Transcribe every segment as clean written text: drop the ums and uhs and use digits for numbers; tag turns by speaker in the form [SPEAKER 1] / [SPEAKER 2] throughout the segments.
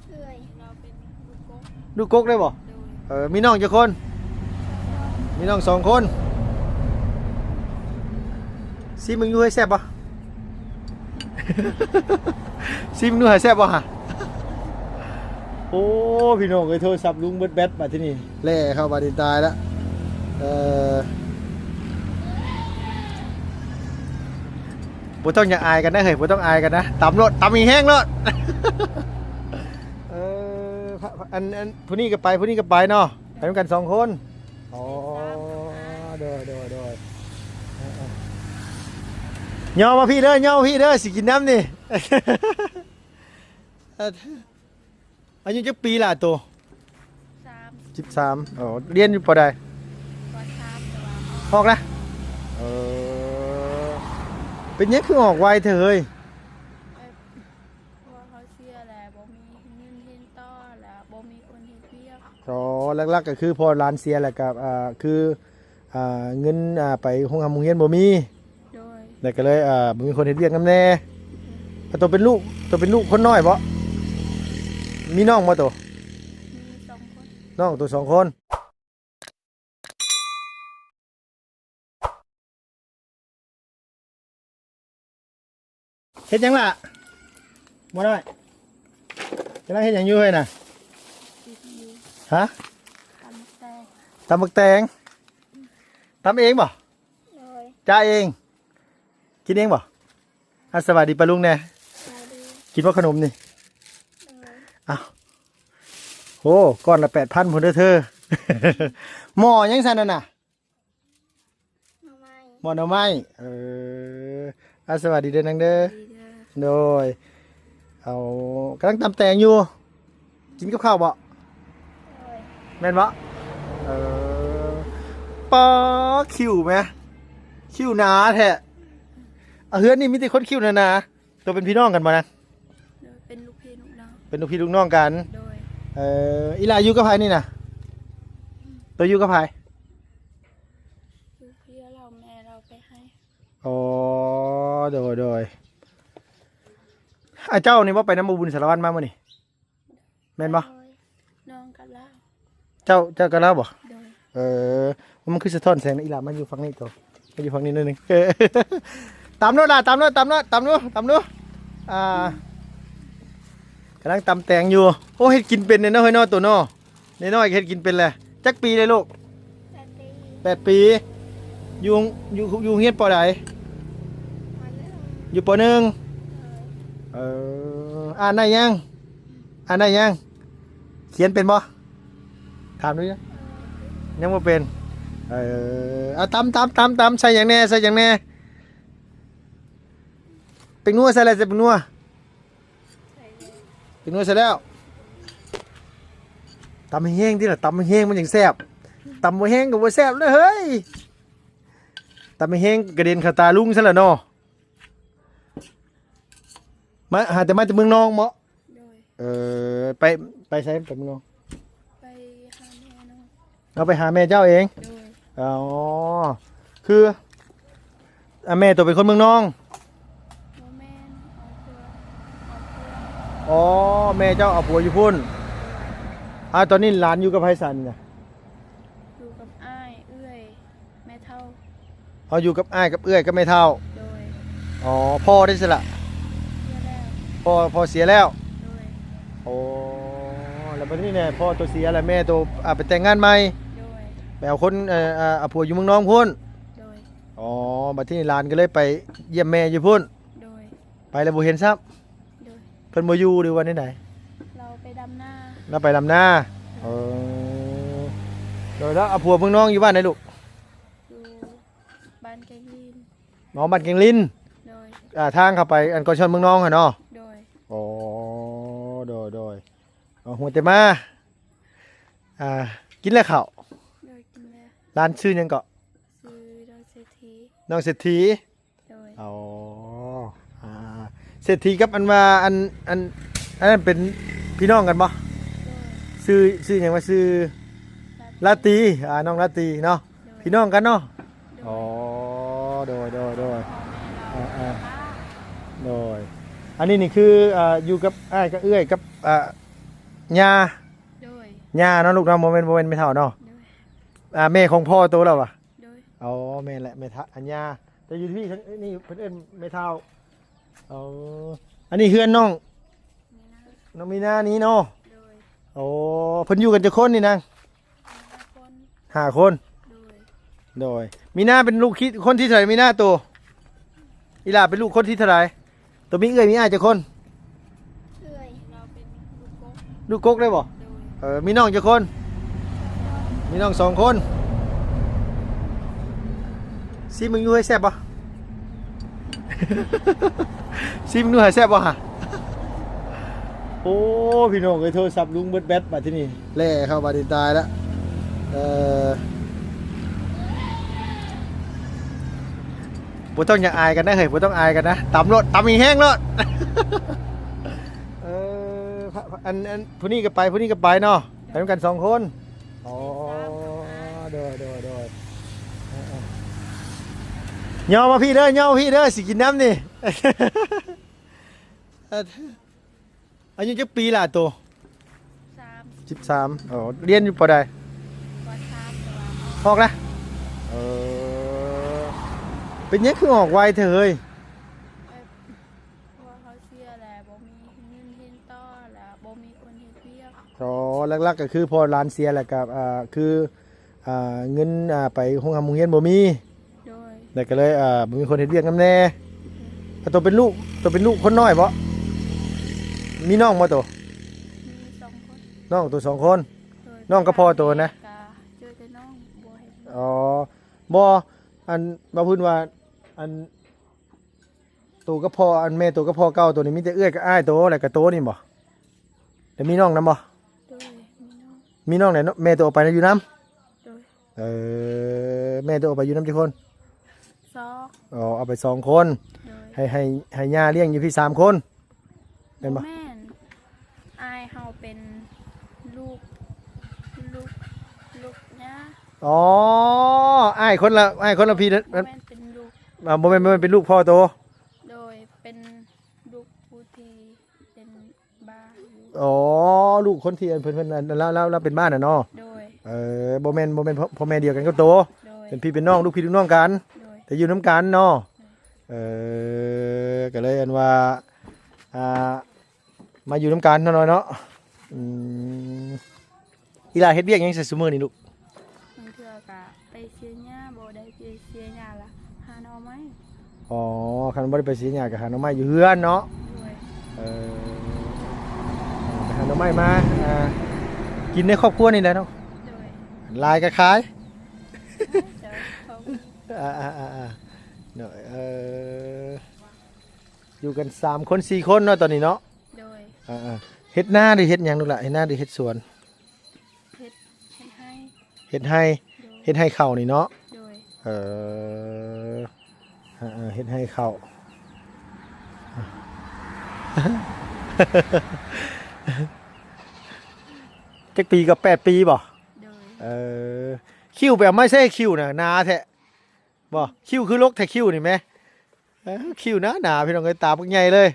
[SPEAKER 1] เอ้ยเราเป็น
[SPEAKER 2] ลูกกกได้บ่มีน้องกี่คน มีน้อง2 คนซีมึงอยู่ให้แซ่บปะ ซีมึงอยู่ให้แซ่บปะฮะ โอ้พี่น้องไอ้โทรศัพท์ลุงเบิดแบตมาที่นี่แล่เข้าบาดินตายแล้วบ่ต้องอย่าอายกันนะเฮ้ยบ่ต้องอายกันนะตำรถตำมีแห้งรถ อันผู้นี้ก็ไปผู้นี้ก็ไปเนาะไปด้วยกัน2 คนอ๋อโดยย่อมาพี่เด้อย่อมาพี่เด้อสิกินน้ำนี่ อายุจักปีล่ะตัว13อ๋อเรียนอยู่ปอใดออกนะเป็นยังคือออกไวเถอะเฮ้ย
[SPEAKER 1] เขาเสียแหละบ่มีเงินเฮ็ดต่อแล้วบ่มีคนเฮ็ดเวียก
[SPEAKER 2] อ๋อหลักๆก็คือพอร้านเสียแหละกับคือเงินไปโรงเรียนบ่มี
[SPEAKER 1] โดย
[SPEAKER 2] แต่ก็เลยบ่มีคนเฮ็ดเวียกนำแน่ตัวเป็นลูกคนน้อยบ่มีน้องบ่ตัว
[SPEAKER 1] มี2 คน
[SPEAKER 2] น้องตัว2 คนเฮ็ดหยังล่ะบ่ได้กำลังเฮ็ดหยังอยู่เฮ้ยน่ะฮะตำบักแตงตำเองบ่จ้าเองกินเองบ่สวัสดีป้าลุงแน่กินว่าขนมนี่อ้าวโหก้อนละ 8,000 พุ่นเด้อเธอ หม้อยังซั่นน่ะน่ะหม้อหน่อไม้สวัสดีเด้อนางเด้อโดยเอากำลังตำแตงอยู่กินกับข้าวบ่แม่นบ่ปอคิวไหมคิวหนาแท้เฮือนนี่มีแต่คนคิวหนาตัวเป็นพี่น้องกันบ่นะ
[SPEAKER 1] เป็นลูกพี่ลูกน้อง
[SPEAKER 2] เป็นลูกพี่ลูกน้องกัน
[SPEAKER 1] โดย
[SPEAKER 2] อีหลาอยู่กับไผนี่น่ะตัวอยู่กับไผ
[SPEAKER 1] คือพี่เราแม่เราไปให้
[SPEAKER 2] อ๋อโดยเจ้านี่ว่าไปน้ำบุญสารวัตรมามื้อนี่แม่นบ่
[SPEAKER 1] น้องกับเรา
[SPEAKER 2] เจ้ากับเราบ่มันคือสะท้อนแสงอีหลามาอยู่ฝั่งนี้ตัวมาอยู่ฝั่งนี้นิดนึงตามโน้ตล่ะตามโน้ตกำลังตำแตงอยู่โอ้เฮ็ดกินเป็นเนี่ยเนาะเฮ้ยเนาะตัวเนาะน้อยเฮ็ดกินเป็นแหละจักปีเลยลูก8 ปีอยู่เฮียนปอใดอยู่ป.1อ่านได้ยังเขียนเป็นบ่ถามดูยังบ่เป็นตำใส่อย่างแน่เป็นนัวใส่อะไรใส่เป็นนัวใส่แล้วตำแห้งที่ล่ะตำแห้งมันยังแซ่บตำบ่แห้งก็บ่แซ่บเลยเฮ้ยตำแห้งกระเด็นเข้าตาลุงซะแล้วเนาะมาหาแต่มาจากเมืองนองเหมาะไปใช้ไปเมืองนอง
[SPEAKER 1] ไปหาแม่น้อง
[SPEAKER 2] เราไปหาแม่เจ้าเองอ๋อคือแม่ตัวเป็นคนเมืองนองอ๋อแม่เจ้าเอาผัวอยู่พุ่นตอนนี้หลานอยู่กับไพศาลเนี่ย
[SPEAKER 1] อยู่กับอ้ายเอื้อยแม่เฒ่า
[SPEAKER 2] อยู่กับอ้ายกับเอื้อยกับแม่เฒ่าอ๋อพ่อได้สิละพ่อเสียแล้วโอ้แล้วบัดนี้เนี่ยพ่อตัวเสียแล้วแม่ตัวไปแต่งงานใหม่ไปเอาคนเอาผัวอยู่เมืองนองพุ่นอ๋อบัดที่นี่หลานก็เลยไปเยี่ยมแม่อยู่พุ่นไปแล้วบ่เห็นซับเพิ่นบ่อยู่หรือว่าไหน
[SPEAKER 1] เราไปดำหน้า
[SPEAKER 2] โดยแล้วเอาผัวเมืองนองอยู่บ้านไหนลูก
[SPEAKER 1] อยู่บ้านแกงลิน
[SPEAKER 2] บ้านแกงลินทางเข้าไปอันก่อนชนเมืองนองเหรอเนาะโอ้โดยหัวเตมากินแล้วข้าวร้านชื่อยังเกาะ
[SPEAKER 1] ชื่อน้องเศรษฐี
[SPEAKER 2] อ๋อเศรษฐีกับอันว่าอันนั้นเป็นพี่น้องกันบ่ชื่อยังว่าชื่อลาตีน้องลาตีเนาะพี่น้องกันเนาะอ๋อโดยอันนี้นี่คืออยู่กับอ้ายกับเอื้อยกับ ย่า
[SPEAKER 1] โดย
[SPEAKER 2] ย่าเนาะลูกเนาะบ่แม่นไม่เท่าเนาะ
[SPEAKER 1] โดย
[SPEAKER 2] แม่ของพ่อโตแล้ววะ
[SPEAKER 1] โดย
[SPEAKER 2] อ๋อแม่แหละแม่ทะอัญญาแต่อยู่ที่นี่เพิ่นเอิ้นแม่เท่าอ๋ออันนี้เฮือนน้อง
[SPEAKER 1] มีนา
[SPEAKER 2] น้องมีนานี้เนาะ
[SPEAKER 1] โดย
[SPEAKER 2] โอ้เพิ่นอยู่กันจะคนนี่นาง
[SPEAKER 1] 5 คน
[SPEAKER 2] 5 คน
[SPEAKER 1] โดย
[SPEAKER 2] โดยมีนาเป็นลูกคิดคนที่เท่าไหร่มีนาโตอีหลาเป็นลูกคนที่เท่าไหร่ตัวมีเอ้ยมีอ้ายจะคน
[SPEAKER 1] เอื้อยเราเป็นลูกกก
[SPEAKER 2] ลูกกกได้บ่
[SPEAKER 1] โดย
[SPEAKER 2] มีน้องจะคน มีน้อง2 คนซิมึงอยู่ให้แซ่บบ่ ซิมึงอยู่ให้แซ่บบ่ฮะโอ้พี่น้องเอ้ยโทรศัพท์ลุงเบิดแบตบัดที่นี่แล่เข้าบัดนี้ตายแล้วบ่ต้องอย่าอายกันนะเฮ้ยบ่ต้องอายกันนะตำรถตำอีแห้งรถ อันผู้นี้ก็ไปผู้นี้ก็ไปเนาะไปด้วยกัน2 คนอ๋อโดยย่อมาพี่เด้อย่อมาพี่เด้อสิกินน้ำนี่ อายุจักปีล่ะตัว
[SPEAKER 1] 3
[SPEAKER 2] 13อ๋อเรียนอยู่ปอใด
[SPEAKER 1] ก็3แต่ว่า
[SPEAKER 2] ออกนะเป็นยังคือออกไวเถอะเฮ้ย
[SPEAKER 1] เพราะว่าเขาเสียแล้วบ่มีเงินเฮ็ดต่อแล้วบ่มีคนเฮ็ดเวียก
[SPEAKER 2] อ๋อหลักๆก็คือพอร้านเสียแหละกับคือเงินไปโรงเรียนบ่มี
[SPEAKER 1] โดย
[SPEAKER 2] แล้วก็เลยบ่มีคนเฮ็ดเวียกนำแน่ตัวเป็นลูกคนน้อยบ่มีน้องบ่ตัว
[SPEAKER 1] มี2 คน
[SPEAKER 2] น้องตัว2 คน
[SPEAKER 1] โดย
[SPEAKER 2] น้องก็พอตัวนะ
[SPEAKER 1] เจอแต่น้องบ่เฮ็ดเวียก
[SPEAKER 2] อ๋อบ่อันมาพูดว่าอันตัวก็พออันแม่ตัวก็พอเก่าตัวนี้มีแต่เอื้อยกับอ้ายตัวแล้วก็โตนี่บ่แล้วมีน้องนำบ่
[SPEAKER 1] โดยมีน้อง
[SPEAKER 2] มีน้องไหนแม่ตัวออกไปอยู่นำ
[SPEAKER 1] โดย
[SPEAKER 2] แม่ตัวออกไปอยู่นำกี่คน
[SPEAKER 1] 2
[SPEAKER 2] อ๋อเอาไป2 คน
[SPEAKER 1] โดย
[SPEAKER 2] ให้ย่าเลี้ยงอยู่พี่3 คนเป็นบ่
[SPEAKER 1] แม่นอายเฮาเป็นลูกย่า
[SPEAKER 2] อ๋ออ้ายคนละพี่นะ
[SPEAKER 1] แม่นเป็นลูก
[SPEAKER 2] บ่แม่นเป็นลูกพ่อโต
[SPEAKER 1] โดยเป็นลูกผู้ที่เป็นบ้าอยู่
[SPEAKER 2] อ๋อลูกคนที่เพิ่นแล้วเป็นบ้านน่ะเนาะ
[SPEAKER 1] โดย
[SPEAKER 2] บ่แม่นพ่อแม่เดียวกันก็โต
[SPEAKER 1] โดย
[SPEAKER 2] เป็นพี่เป็นน้องลูกพี่ลูกน้องกัน
[SPEAKER 1] โดย
[SPEAKER 2] แต่อยู่น้ำกันเนาะก็เลยอันว่ามาอยู่น้ำกันเนาะเนาะอีหลาเฮ็ดเวียกหยังใส่ซุมื้อนี่ลูก
[SPEAKER 1] บางเทื่อก็ไปเสียหญ้าบ่ได้ไปเสียหญ้าละหาหน่อไม้
[SPEAKER 2] อ๋อคันบ่ได้ไปสิหยังก็หาหน่อไม้อยู่เฮือนเนาะ
[SPEAKER 1] โดย
[SPEAKER 2] ไปหาหน่อไม้มากินในครอบครัวนี่แหละเนาะ
[SPEAKER 1] โดย
[SPEAKER 2] ลายก็ขาย
[SPEAKER 1] เจ้าเขา
[SPEAKER 2] เนาะอยู่กัน3 คน 4 คนเนาะตอนนี้เนาะ
[SPEAKER 1] โดย
[SPEAKER 2] เฮ็ดนาหรือเฮ็ดหยังลูกล่ะเฮ็ดนาหรือเฮ็ดสวน
[SPEAKER 1] เฮ็ดให้
[SPEAKER 2] เฮ็ดให้
[SPEAKER 1] โดย
[SPEAKER 2] เฮ็ดให้ข้าวนี่เนาะ
[SPEAKER 1] โดย
[SPEAKER 2] เฮ็ดให้ข้าว จักปีกับ8 ปีบ่
[SPEAKER 1] โดย
[SPEAKER 2] คิ้วแบบไม่ใช่คิ้วน่ะหนาแท้บ่คิ้วคือลกแท้คิ้วนี่แหมคิ้วหนาพี่น้องเอ้ยตาปักใหญ่เลย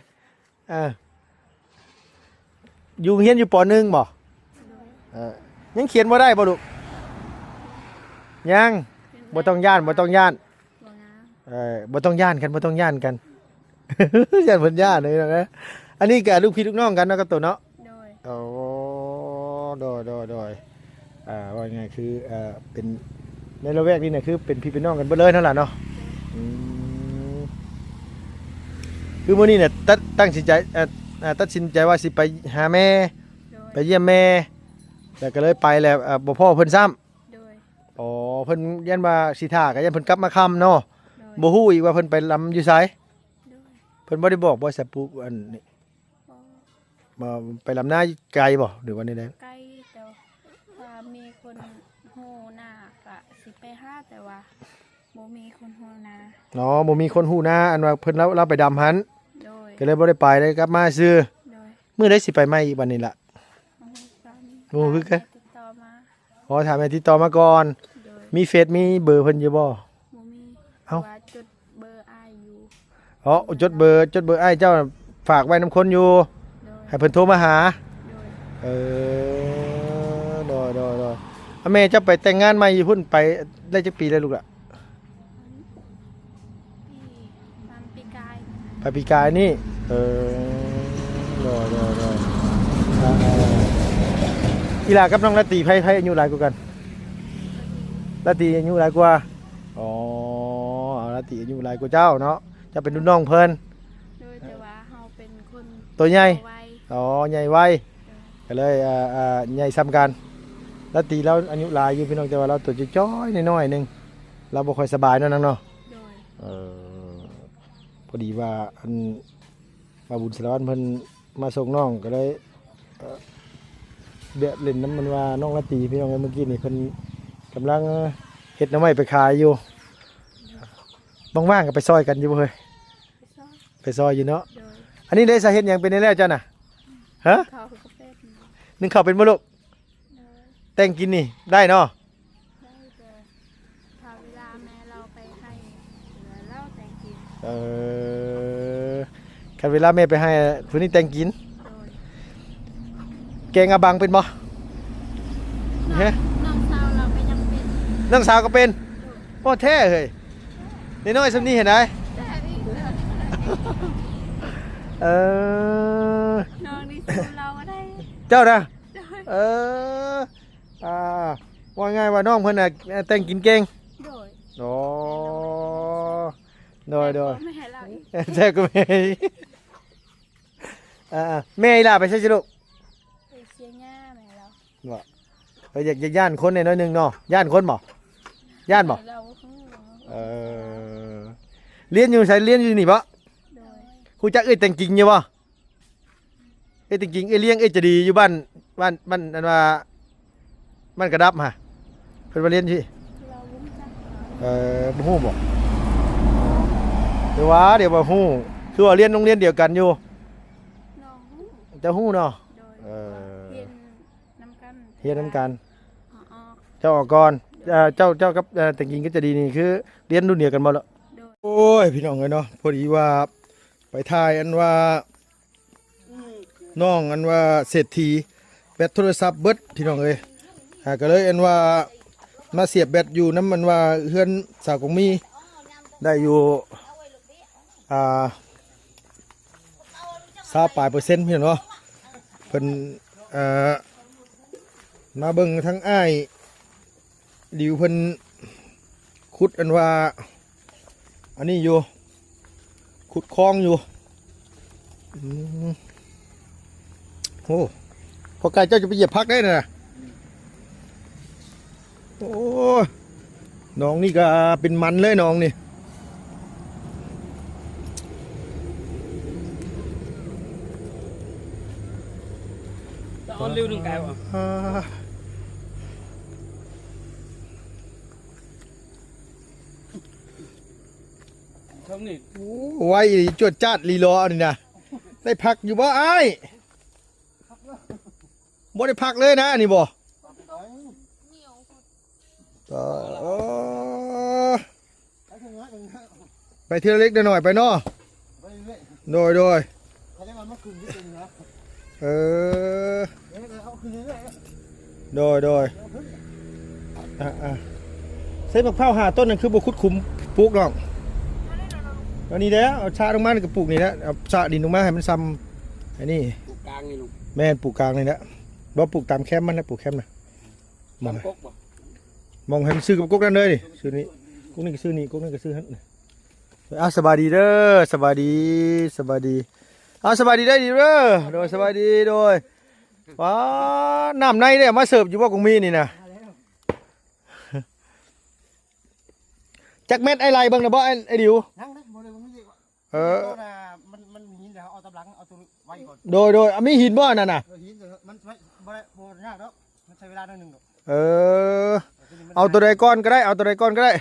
[SPEAKER 2] อยู่เรียนอยู่ป .1 บ่
[SPEAKER 1] โดย
[SPEAKER 2] ยังเขียนบ่ได้บ่ลูกยังบ่ต้องย่านบ่ต้องย่าน
[SPEAKER 1] บ่งาม
[SPEAKER 2] บ่ต้องย่านกันบ่ต้องย่านกัน ย่านเพิ่นย่านเลยนะอันนี้ก็ลูกพี่ลูกน้องกันเนาะกับตัวเนาะ
[SPEAKER 1] โดย
[SPEAKER 2] โอ้โดยว่าไงคือเป็นในละแวกนี้เนี่ยคือเป็นพี่เป็นน้องกันเบิดเลยนั่นแหละเนาะคือมื้อนี้เนี่ยตัดสินใจว่าสิไปหาแม่
[SPEAKER 1] โดย
[SPEAKER 2] ไปเยี่ยมแม่แต่ก็เลยไปแล้วบ่พ่อเพิ่นซ้ำ
[SPEAKER 1] โดย
[SPEAKER 2] อ๋อเพิ่นยันว่าสิท่าก็ยันเพิ่นกลับมาค่ำเนาะ
[SPEAKER 1] โดย
[SPEAKER 2] บ่ฮู้อีกว่าเพิ่นไปลำอยู่ไส
[SPEAKER 1] โดย
[SPEAKER 2] เพิ่นบ่ได้บอกบ่สปุอันนี้
[SPEAKER 1] บ่
[SPEAKER 2] มาไปลำหน้าไกลบ่หรือว่านี่แหละ
[SPEAKER 1] ใกล้แต่ว่ามีคนฮู้หน้าก็สิไปหาแต่ว่าบ่มีคนฮู้หน้า
[SPEAKER 2] อ๋อบ่มีคนฮู้หน้าอันว่าเพิ่นเราไปดำหัน
[SPEAKER 1] โดย
[SPEAKER 2] ก็เลยบ่ได้ไปเลยกลับมาซื้อ
[SPEAKER 1] โดย
[SPEAKER 2] มื้อใดสิไปใหม่อีกวันนี้ล่ะ
[SPEAKER 1] โอ้คือกันติดต่อมา
[SPEAKER 2] ขอถามให้ติดต่อมาก่อน
[SPEAKER 1] โดย
[SPEAKER 2] มีเฟซมีเบอร์เพิ่นอยู่บ่
[SPEAKER 1] บ่มี
[SPEAKER 2] เอ้า
[SPEAKER 1] ว่าจดเบอร์อ้ายอยู่
[SPEAKER 2] อ๋อจดเบอร์อ้ายเจ้าน่ะฝากไว้นำคนอยู่
[SPEAKER 1] โดย
[SPEAKER 2] ให้เพิ่นโทรมาหา
[SPEAKER 1] โดย
[SPEAKER 2] เออโดยอะแม่จะไปแต่งงานใหม่อยู่พุ่นไปได้จักปีแล้วลูกล่ะ
[SPEAKER 1] พี่ตามปีกาย
[SPEAKER 2] ไปปีกายนี่โดยกีฬากับน้องละตีไพ่อายุหลายกว่ากันละตีอายุหลายกว่าอ๋อเอาละตีอายุหลายกว่าเจ้าเนาะจะเป็นรุ่นน้องเพิ่น
[SPEAKER 1] โดยแต่ว่าเฮาเป็นคน
[SPEAKER 2] ตัวใหญ่
[SPEAKER 1] ไว
[SPEAKER 2] อ๋อใหญ่ไวก็เลยใหญ่ซ้ำกันละตีแล้วอายุหลายอยู่พี่น้องแต่ว่าเราตัวจ้อยๆน้อยๆนึงเราบ่ค่อยสบายเนาะนังเนาะ
[SPEAKER 1] โดย
[SPEAKER 2] พอดีว่าอันมาบุญสารวัตรเพิ่นมาส่งน้องก็เลยเดือดเล่นน้ำมันว่าน้องละตีพี่น้องเมื่อกี้นี่เพิ่นกำลังเฮ็ดหน้ำไม้ไปขายอยู่ว่างๆก็ไปซอยกันอยู่บ่เฮ้ย
[SPEAKER 1] ชอบ
[SPEAKER 2] ไปซอยอยู่เนาะ
[SPEAKER 1] โดย
[SPEAKER 2] อันนี้ได้สาเหตุหยังเป็นแน่ๆเจ้าน่ะฮะ
[SPEAKER 1] เขาก็เป็น
[SPEAKER 2] นึ่งข้าวเป็นบ่ลูก
[SPEAKER 1] โดย
[SPEAKER 2] แต่งกินนี่ได้เนาะ
[SPEAKER 1] ได้แต่พาเวลาแม่เราไปให้เหลือเหล้าแต่งกิน
[SPEAKER 2] คันเวลาแม่ไปให้ผู้นี้แต่งกิน
[SPEAKER 1] โดย
[SPEAKER 2] แกงอาบังเป็นบ่ เฮ้
[SPEAKER 1] น้องสาวเราก็ยังเป็น
[SPEAKER 2] น้องสาวก็เป็นโอ้แท้เฮ้ยน้อยๆซำนี้เห็นได้
[SPEAKER 1] แต่นี่
[SPEAKER 2] เออ
[SPEAKER 1] น้องดีสู้เราก็ได้
[SPEAKER 2] เจ้านะ
[SPEAKER 1] โดย
[SPEAKER 2] เออว่าง่ายว่าน้องเพิ่นน่ะแต่งกินเก่ง
[SPEAKER 1] โดย
[SPEAKER 2] โอ้โดย
[SPEAKER 1] ไม่ให้เราอีก
[SPEAKER 2] ใช่ก็ไม่แม่อีหล่ะไปใช่สิลูก
[SPEAKER 1] ไปเชียร์ง่าแม่เรา
[SPEAKER 2] บ่อยากย่านคนหน่อยนึงเนาะย่านคนบ่ย่านบ่
[SPEAKER 1] เราก็คือ
[SPEAKER 2] เออเรียนอยู่ไสเรียนอยู่นี่บ่
[SPEAKER 1] โดย
[SPEAKER 2] ครูจักเอ้ยแต่งกิ่งอยู่บ่เอ้ยแต่งกิ่งเอ้ยเลี้ยงเอ้ยจะดีอยู่บ้านอันว่าบ้านกระดับฮะเพิ่นมาเรียนสิ
[SPEAKER 1] เราวุ้นจัก
[SPEAKER 2] บ่ฮู้บ่เดี๋ยวบ่ฮู้คือว่าเรียนโรงเรียนเดียวกันอยู่
[SPEAKER 1] น้องหู้
[SPEAKER 2] จะฮู้เนาะ
[SPEAKER 1] โดย
[SPEAKER 2] เออ
[SPEAKER 1] เรียนน้ำกัน
[SPEAKER 2] เรียนนํกัน
[SPEAKER 1] อ๋อ
[SPEAKER 2] เจ้าออกก่อนเจ้ากับแต่งกิ่งก็จะดีนี่คือเรียนรุ่นเดียวกันบ่ล่ะ
[SPEAKER 1] โดย
[SPEAKER 2] โอ้ยพี่น้องเอ้ยเนาะพอดีว่าไปถ่ายอันว่าน้องอันว่าเศรษฐีแบตโทรศัพท์เบิดพี่น้องเอ้ยก็เลยอันว่ามาเสียบแบตอยู่น้ำมันว่าเฮือนสาวกงมีได้อยู่20% พี่น้องเนาะเพิ่นมาเบิ่งทั้งอ้ายดิวเพิ่นขุดอันว่าอันนี้อยู่ขุดคลองอยู่โอ้พอไก่เจ้าจะไปเหยียบพักได้นะโอ้น้องนี่ก็เป็นมันเลยน้องนี่
[SPEAKER 3] ตอนเร็วหนึ่งไก่วะ เท่านี้
[SPEAKER 2] โอ้ไว้จวดจ้าดลีลอนี่นะได้พักอยู่บ่อ้ายบ่ได้พักเลยนะอันนี่บ่ไปเที่ยวเล็กเดี๋ยวหน่อยไปเนาะโดยเออโดยใส่มะพร้าวหาต้นนั่นคือบ่คุดคุมปลูกน้องอันนี้แหละเอาชาลงมากับปลูกนี่แหละเอาชาดินลงมาให้มันซ้ำอันนี้
[SPEAKER 3] กลางนี่ลุง
[SPEAKER 2] แม่นปลูกกลางนี่แหละบ่ปลูกตามแคมป์มันนะปลูกแคมป์นะมอง
[SPEAKER 3] กกบ่
[SPEAKER 2] มองให้มันซื้อกับก๊กนั่นเลยนี่ซื้อนี้ก๊กนี่ก็ซื้อนี่ก๊กนั่นก็ซื้อหั่นเอาสบายดีเด้อสบายดีเอาสบายดีได้ดีเด้อโดยสบายดีโดยว้าน้ำในเนี่ยมาเสิร์ฟอยู่บ่กงมีนี่นะจักเม็ดไอ้ไรเบิ่งนะบ่ไอ้ดิว
[SPEAKER 4] นั่งนะบ่ได้บ่มีสิ
[SPEAKER 2] เออ
[SPEAKER 4] มันหินเดี๋ยวเอาตำลังเอาตัวไว้ก่อน
[SPEAKER 2] โดยมีหินบ่นั่นน่ะ
[SPEAKER 4] หินมันบ่ได้บ่ยากดอกมันใช้เวลาหน่อยนึงดอก
[SPEAKER 2] เออเอาตัวใดก้อนก็ได้เอาตัวใดก้อนก็ได้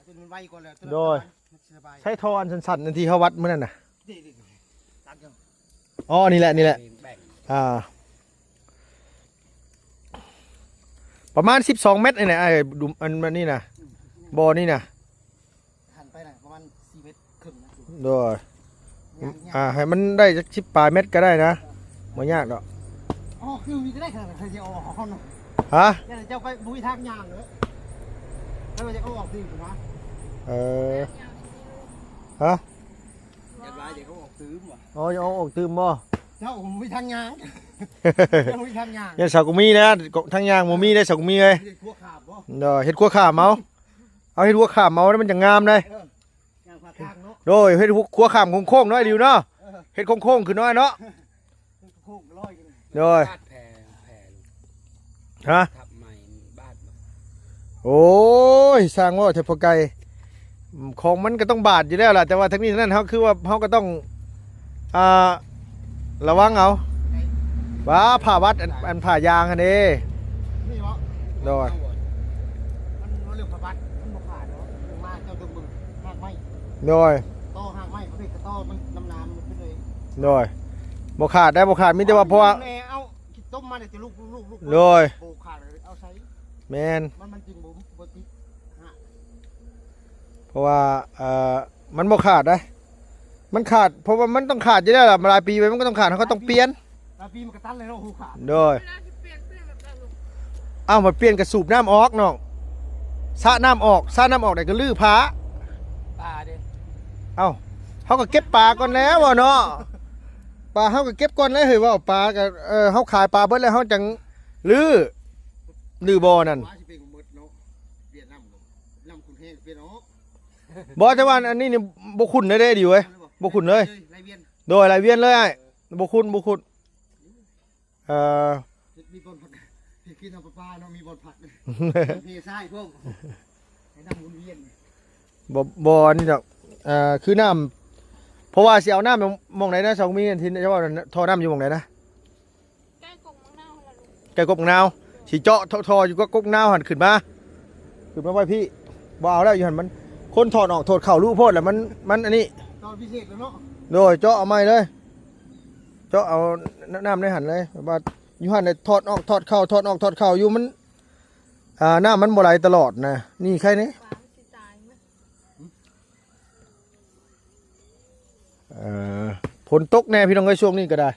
[SPEAKER 4] ตัวนี้มันไวก่อนแล้วตัว
[SPEAKER 2] โดย
[SPEAKER 4] มันสบาย
[SPEAKER 2] ใช้ทออันสั้นๆนั่นที่เขาวัดเมื่อนั้นน่ะ
[SPEAKER 4] นี่ตัดกัน
[SPEAKER 2] อ๋อนี่แหละ
[SPEAKER 3] แบ่ง
[SPEAKER 2] ประมาณ12 เมตรนี่นะไอ้ดุมอันนี่นะบ่อนี่นะ
[SPEAKER 4] หันไปน่ะประมาณ4 เมตรครึ่งนะ
[SPEAKER 2] โดยให้มันได้สัก10 ปลายเมตรก็ได้นะไม่ยากดอก
[SPEAKER 4] อ๋อคือมีจะได้ขนาดใครจะออกเขาเนาะ
[SPEAKER 2] ฮะ
[SPEAKER 4] เนี่ยเจ้าไปบุยทางยางเลยแล้วมันจะเอาออกดีถูกไหม
[SPEAKER 2] เออฮะ
[SPEAKER 3] อยากได้เดี๋ยวเขาออกซื้อว่ะ
[SPEAKER 2] อ๋อเอาออกตื่มบ่
[SPEAKER 4] เจ้าบุยทางยางเจ้าบุยทางยาง
[SPEAKER 2] เนี่ยสาวกุมีนะทางยางบ่มีได้สาวกุมีเลย
[SPEAKER 4] เด็กขัวขาบบ่
[SPEAKER 2] เด้อเฮ็ดขัวขาเมาเอาเฮ็ดขัวขาเมาแล้วมันจะงามเลย
[SPEAKER 4] ยางผ่าทางเนาะ
[SPEAKER 2] โดยเฮ็ดขัวขามโค้งๆน้อยดิวเนาะเฮ็ดโค้งๆคือน้อยเนาะ
[SPEAKER 4] โค้งร้อยกัน
[SPEAKER 2] โดย
[SPEAKER 3] บ้านแผ่ลูก
[SPEAKER 2] ฮะ
[SPEAKER 3] ทับใหม่บ้านบ่
[SPEAKER 2] โอ้ยสร้างว่าเทพไกลของมันก็ต้องบาดอยู่แล้วล่ะแต่ว่าทั้งนี้ทั้งนั้นเขาคือว่าเขาก็ต้องอ่าระวังเอาว่าผ่าวัดอันผ่ายางอันนี้
[SPEAKER 4] นี่วะ
[SPEAKER 2] โดย
[SPEAKER 4] มันเรื่องผ่าบัดมันบ่ขาดเนาะมาเจ้าต้องบึงหากไม้
[SPEAKER 2] โดย
[SPEAKER 4] ต่อหากไม้ประเภทกระต่อมันน้ำมันขึ้นเลย
[SPEAKER 2] โดยบ่ขาดได้บ่ขาดมิแต่ว่าเพราะว่า
[SPEAKER 4] เอาคิดต้มมาเดี๋ยวจะลูก
[SPEAKER 2] โดย
[SPEAKER 4] ปลูกขาดเลยเอาใช้
[SPEAKER 2] แมน
[SPEAKER 4] มันจริงบ่ติด
[SPEAKER 2] เพราะว่ามันบ่ขาดได้มันขาดเพราะว่ามันต้องขาดอยู่แล้วล่ะหลายปีไปมันก็ต้องขาดเขาก็ต้องเปลี่ยน
[SPEAKER 4] ตาปีมันกระตันเลยเนาะหูขาด
[SPEAKER 2] โดยอ้าวมันเปลี่ยนกระสูบน้ำออกน้องสระน้ำออกได้ก็ลื้อผา
[SPEAKER 3] ปลาเด้
[SPEAKER 2] เอ้าเขาก็เก็บปลาก่อนแล้ววะเนาะปลาเขาก็เก็บก่อนแล้วเฮ้ยว่าปลาก็เขาขายปลาเบิดแล้วเขาจังลื้อบ่อนั่น
[SPEAKER 4] ว่าสิเป็นหมดเนาะเปลี่ยนน้ำคุณแห้งเปลี่ยนออก
[SPEAKER 2] บ่แต่ว่าอันนี้นี่บ่คุ้นได้ดิเว้ยบ่คุ้นเลย
[SPEAKER 4] ไรเวียน
[SPEAKER 2] โดยรายเวียนเลยไอ้บ่คุ้น
[SPEAKER 4] มีบอลผักกินเอาปลาเนาะมีบอลผักเทใส่พวกให้น้ำวนเวียน
[SPEAKER 2] บ่อันนี้ดอกคือน้ำเพราะว่าสิเอาน้ำหม่องไหนนะสองมีอันที่จะว่าท่อน้ำอยู่หม่องไหนนะ
[SPEAKER 1] ใกล้กงมังนาวล่ะลูก
[SPEAKER 2] ใกล้กกนาวสิเจาะท่ออยู่ก็กกนาวหันขึ้นมาไว้พี่บ่เอาแล้วอยู่หันมันคนถอดออกถอดเข่าลูกโพดแล้วมันอันนี้
[SPEAKER 4] ตอนพิเศษเลยเนาะ
[SPEAKER 2] โดยเจาะเอาไม้เลย เจาะเอาน้ำในหันเลยแบบว่าอยู่หันเลยถอดออกถอดเข้าถอดออกถอดเข้าอยู่มันน้ำมันบ่ไหลตลอดนะนี่ใครนี่
[SPEAKER 1] ปลามันสิตายมั้ย
[SPEAKER 2] ฝนตกแน่พี่น้องไอ้ยช่วงนี้ก็ได้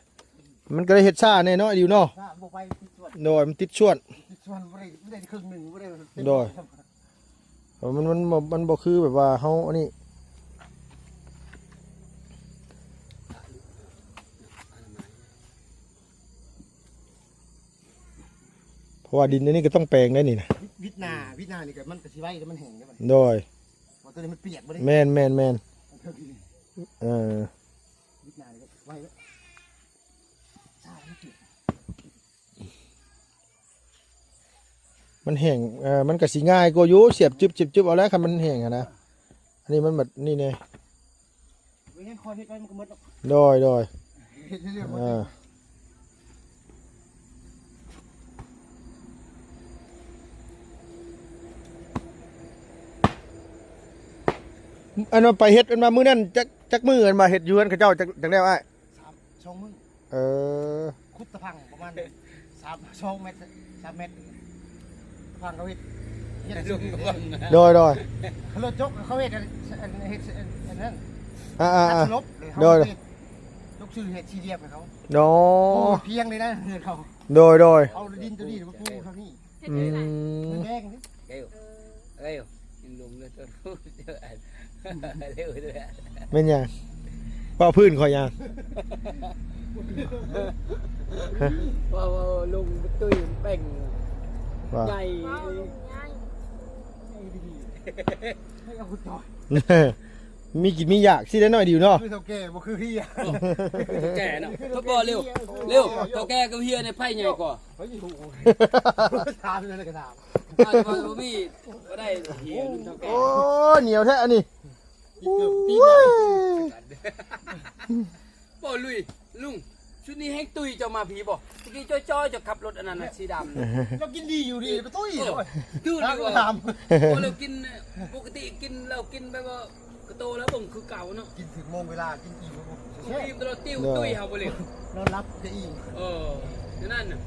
[SPEAKER 2] มันก็เลยเฮ็ดซ่าแน่เนาะดิวเนาะ
[SPEAKER 4] ถ้าบอกไปติดส่วน
[SPEAKER 2] โดยมันติดชวน
[SPEAKER 4] ไม่ได้ครึ่งหนึ่งไม่ได้
[SPEAKER 2] โดย มันบ่คือแบบว่าเฮาอันนี้เพราะว่าดินอันนี้ก็ต้องแปลงได้นี่นะ
[SPEAKER 4] วิทนานี่ก็มันกระชิไว้แล้วมันแห้งได้ไหม
[SPEAKER 2] โดย
[SPEAKER 4] ว่าตัวนี้มันเปียกบ่ได้
[SPEAKER 2] แมนเออ
[SPEAKER 4] วิทนานี่ก็ไว้แล้วใช่มันเปียก
[SPEAKER 2] มันแห้งมันก็สิง่ายกว่าอยู่เสียบจึบเอาแล้วคันมันแห้งอะนะอันนี้มันแบบนี่ไง
[SPEAKER 4] ไม่งั้นคอยเฮ็ดไว้มันก็หมด
[SPEAKER 2] โดย
[SPEAKER 4] เฮ็ดเรื่องหมด
[SPEAKER 2] อันนั้นไปเฮ็ดอันมามื้อนั้นจักมื้ออันมาเฮ็ดอยู่อันเขาเจ้าจักแล้วอ้าย
[SPEAKER 4] 2 มื้อ
[SPEAKER 2] เออ
[SPEAKER 4] คุดตะพังประมาณ2 เมตร 3 เมตรพังเขาเฮ็ดเฮ็ด
[SPEAKER 3] ลุงก่อน
[SPEAKER 2] โดย
[SPEAKER 4] เขาลดจกเขาเฮ็ดเฮ็ดนั่น
[SPEAKER 2] อ่า
[SPEAKER 4] ลบ
[SPEAKER 2] โดย
[SPEAKER 4] ยกชื่อเฮ็ดซีเรียบให้เขา
[SPEAKER 2] โด
[SPEAKER 4] เพียงเลยนะเงินเขา
[SPEAKER 2] โดย
[SPEAKER 4] เอาดินตัวนี้มาปลูกเท่านี้
[SPEAKER 2] อืม
[SPEAKER 4] แดงนี่
[SPEAKER 3] เร็วเร็วยิงลุงเลยตัวเจออันเร็วเลย
[SPEAKER 2] แม่นยังว่าพื้นขอยยัง
[SPEAKER 3] ว่าลุงตุ้ยเป่ง
[SPEAKER 2] ว่า
[SPEAKER 3] ใหญ่
[SPEAKER 1] ว้าวลุงง่าย
[SPEAKER 4] ให้เอาคุณต่อย
[SPEAKER 2] มีกินมีอยากสิได้หน่อยดิวเนาะ
[SPEAKER 4] คือเท่าแก่บ่คือพี่อ่ะ
[SPEAKER 3] แก่เนาะทบเร็วเร็วตัวแก่กับเฮียในไพ่ใหญ่กว่า
[SPEAKER 4] เฮ้ยถูกถามเลยก็ถาม
[SPEAKER 3] อาจจะมีก็ได้เฮียลุงเท่าแก่
[SPEAKER 2] โอ้เหนียวแท้อันนี้
[SPEAKER 4] ตีเลย
[SPEAKER 3] บ่ลุยลุงชุดนี้ให้ตุ้ยจะมาผีบ่เมื่อกี้จ้อยๆจะขับรถอันนั้นน่ะสีดำ
[SPEAKER 4] เรากินดีอยู่ดีไปตุ้ย
[SPEAKER 3] ดูดีกว่า
[SPEAKER 4] ถาม
[SPEAKER 3] เรากินปกติกินเรากินแบบว่ากระโตแล้วบ่งคือเก่าเนาะ
[SPEAKER 4] กินถึงโมงเวลากินอิ่ม
[SPEAKER 3] อิ่มตลอดติ้วตุ้ยเฮาบ่เลย
[SPEAKER 4] นอนรับจะอิ่ม
[SPEAKER 3] นั่นน่ะ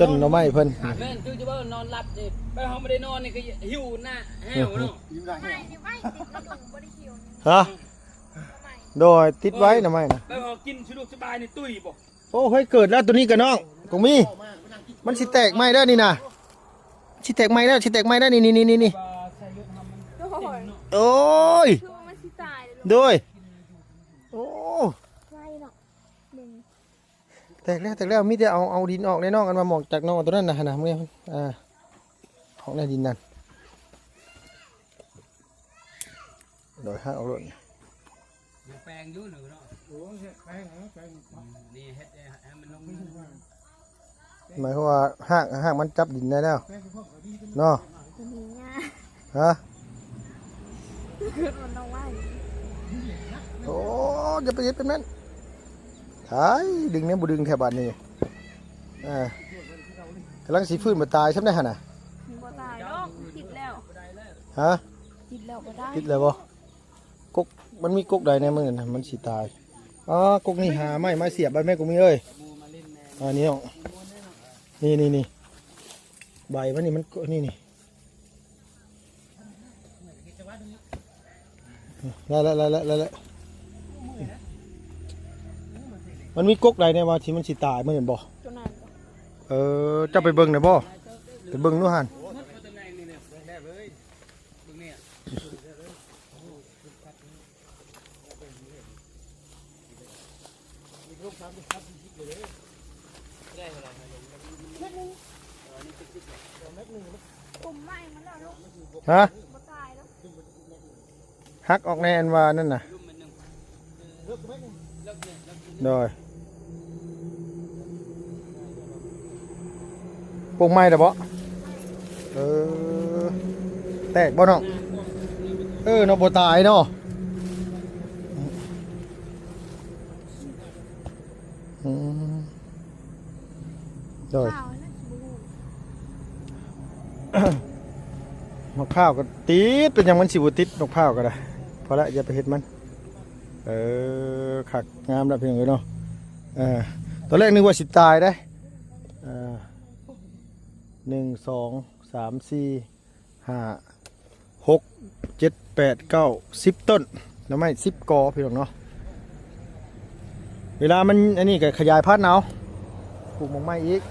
[SPEAKER 2] ต้นหน่อไม้เพิ่น
[SPEAKER 3] แม่นตุ้ยจะว่านอนหลับนี่ไปเฮาไม่ได้นอนนี่ก็หิวหน้าแห้วเนาะ
[SPEAKER 4] อิ่มได้
[SPEAKER 1] ไม่นี่ไม่ติดกระดุมบริคิวนี่
[SPEAKER 2] ฮะ
[SPEAKER 1] ทำไม
[SPEAKER 2] โดยติดไว้หน่อไม้นะ
[SPEAKER 3] ไปเฮากินสะดวกสบายนี่ตุ้ยบ่
[SPEAKER 2] โ โอ้เฮ้ยเกิดแล้วตัวนี้กับน้องกงมีมันสิแตกไหมได้อนี่นะสิแตกไหมได้สิแตกไหมได้นี่นี่โอ้ย
[SPEAKER 1] คือมันสิตายเลย
[SPEAKER 2] โดยโอ้
[SPEAKER 1] ไว้หรอกมึง
[SPEAKER 2] แตกแล้วมีแต่เอาดินออกในนอกกันมาหมอกจากนอกตัวนั้นนะมึงของในดินนั่นโดยห้าเอาหล่น
[SPEAKER 3] ยังแปลงอยู่หนูเนาะ
[SPEAKER 4] โอ้ยแป้งนะแป้ง
[SPEAKER 3] นี่เฮ็ดให้มันลง
[SPEAKER 2] หมายความว่าห้างมันจับดินได้แล้ว
[SPEAKER 4] แป้งพวกเขาดีกัน
[SPEAKER 2] เนาะ
[SPEAKER 1] ตัวนี้ง่าย
[SPEAKER 2] ฮะ
[SPEAKER 1] คือมันเอาไว้
[SPEAKER 2] โอ้จะไปเย็ดเป็นนั้นท้ายดึงเนี่ยบุดึงแถวบ้านนี่กำลังสีฟื้นมาตายใช่ไหมฮะน่ะ
[SPEAKER 1] มึงบ่ตายหรอกติดแล้ว
[SPEAKER 2] ฮะ
[SPEAKER 1] ติดแล้วบ่ได้
[SPEAKER 2] คิดเลยบ่กกมันมีกกใดในมือน่ะมันสีตายอ๋อกกนี่หาไม่เสียบใบแม่กูมีเอ้ยอันนี้อ่ะนี่ใบมันนี่มันนี่แล้วมันมีกกใดในว่าที่มันสีตายมันเห็นบ่
[SPEAKER 1] ตัวนั้นบ่
[SPEAKER 2] จะไปเบิ่งหน่อยบ่ไปเบิ่งนู่นหัน
[SPEAKER 3] ตัวไหนนี่เนี่ยแรกเลยตรงนี้
[SPEAKER 1] กลุ่มไม้มันแล้วลูก
[SPEAKER 2] ฮะ
[SPEAKER 1] บ่ตายแล้ว
[SPEAKER 2] หักออกในอันว่านั่นน่ะโดยปงไม้เด้อบ่แตกบ่น้องเนาะบ่ตายเนาะโดย
[SPEAKER 1] ข้าวนะบู
[SPEAKER 2] นกข้าวก็ติดเป็นหยังมันสิบ่ติดนกข้าวก็ได้พอละอย่าไปเฮ็ดมันขักงามแล้วเพียงเลยเนาะตอนแรกนึกว่าสิตายได้1 2 3 4 5 6 7 8 9 10ต้นแล้วไม่10กอพี่น้องเนาะเวลามันอันนี้ก็ขยายพันธุ์เอาปลูกหมองไม้อีก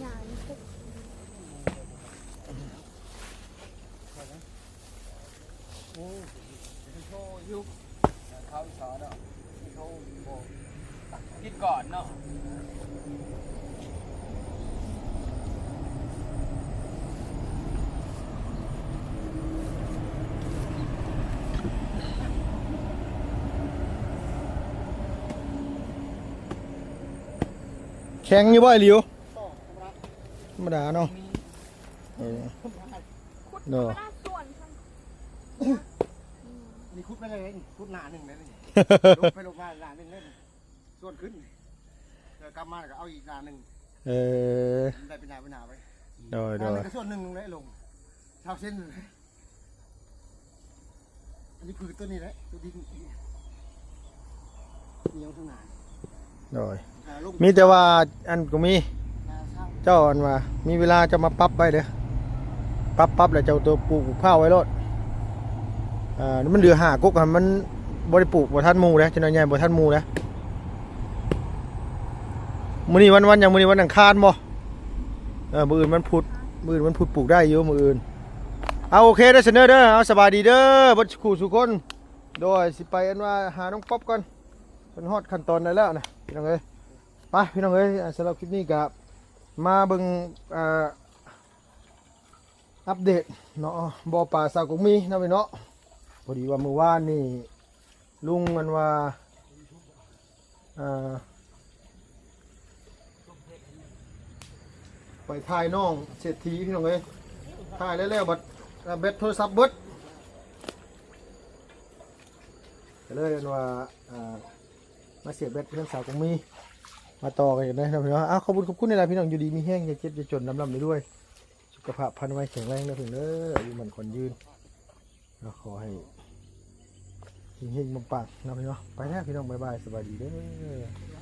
[SPEAKER 1] อย่างนี้พวก
[SPEAKER 3] เขาสอนเนาะเขาบอกคิดก่อนเนาะ
[SPEAKER 2] แข็งอยู่บ่ไอ้หลิวธรรมดาเนาะ
[SPEAKER 1] ขุด
[SPEAKER 2] เนาะ
[SPEAKER 1] มาได้ส่วนค่ะ
[SPEAKER 4] นี่คุดไปเลยคุดหนาหนึ่งเลยลงไปลงมาหนาหนึ่งเลยส่วนขึ้นเดี๋ยวกลับมาก็เอาอีกหนาหนึ่งได้เป็นหนาไป
[SPEAKER 2] โดย
[SPEAKER 4] หนาหนึ่งก็ส่วนหนึ่งลงเลยลงเท่าเส้นเลยอันนี้คือตัวนี้แหละตัวดินเหนียวทั้งหนา
[SPEAKER 2] โดย
[SPEAKER 4] ลูก
[SPEAKER 2] มีแต่ว่าอันก็มี
[SPEAKER 4] นาช่าง
[SPEAKER 2] เจ้าอันว่ามีเวลาจะมาปรับไว้เด้อปรับแล้วเจ้าตัวปลูกข้าวไว้รถมันเหลือ5ก๊กมันบ่ได้ปลูกบ่ทันหมู่เด้จังน้อยใหญ่บ่ทันหมู่เด้มื้อนี้วันหยังมื้อนี้วันอังคารบ่มื้ออื่นมันพุธปลูกได้อยู่มื้ออื่นเอาโอเคเด้อเสนอเด้อเอาสบายดีเด้อบ่คู่สุคนโดยสิไปอันว่าหาน้องป๊อบก่อนเพิ่นฮอดขั้นตอนได้แล้วนะพี่น้องเอ้ยไปพี่น้องเอ้ยสำหรับคลิปนี้ก็มาเบิ่งอัปเดตเนาะบ่อป่าสาวกงมีนะพี่เนาะพอดีว่าเมื่อวานนี่ลุงมันว่าไปถ่ายน้องเศรษฐีพี่น้องเอ้ยถ่ายแล้วบัดเบ็ดโทรศัพท์เบิดก็เลยกันว่ามาเสียบเบ็ดเพื่อนสาวกงมีมาต่อกันอย่างนี้นะพี่น้องขอบคุณในรายพี่น้องอยู่ดีมีแห้งอย่าเจ็บอย่าจนลำไปด้วยสุขภาพพันไว้แข็งแรงนะเพื่อนอายุมันคนยืนขอให้เฮงๆปังๆนะพี่น้องไปแล้วพี่น้องบ๊ายบายสวัสดีเด้อ